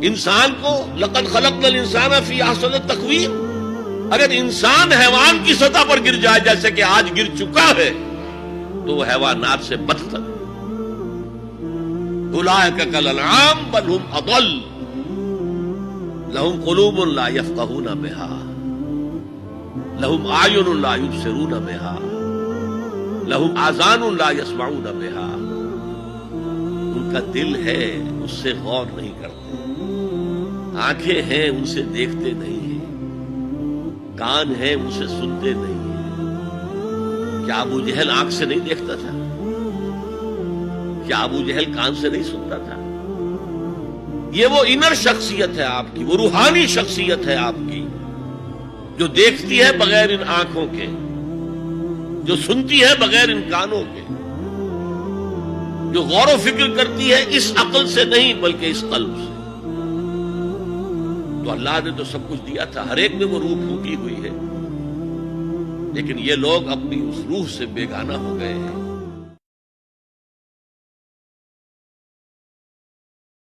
انسان کو لقد خلقنا الانسان فی احسن تقویم، اگر انسان حیوان کی سطح پر گر جائے جیسے کہ آج گر چکا ہے تو وہ حیوانات سے بدتر۔ اولئک کالانعام بل هم اضل لهم قلوب لا یفقهون بها لهم اعین لا یبصرون بها لهم آذان لا يسمعون بها، ان کا دل ہے اس سے غور نہیں کرتے، آنکھیں ہیں ان سے دیکھتے نہیں ہیں، کان ہیں ان سے سنتے نہیں ہیں۔ کیا ابو جہل آنکھ سے نہیں دیکھتا تھا؟ کیا ابو جہل کان سے نہیں سنتا تھا؟ یہ وہ انر شخصیت ہے آپ کی، وہ روحانی شخصیت ہے آپ کی، جو دیکھتی ہے بغیر ان آنکھوں کے، جو سنتی ہے بغیر ان کانوں کے، جو غور و فکر کرتی ہے اس عقل سے نہیں بلکہ اس قلب سے۔ تو اللہ نے تو سب کچھ دیا تھا، ہر ایک میں وہ روح پھونکی ہوئی ہے، لیکن یہ لوگ اپنی اس روح سے بیگانہ ہو گئے ہیں۔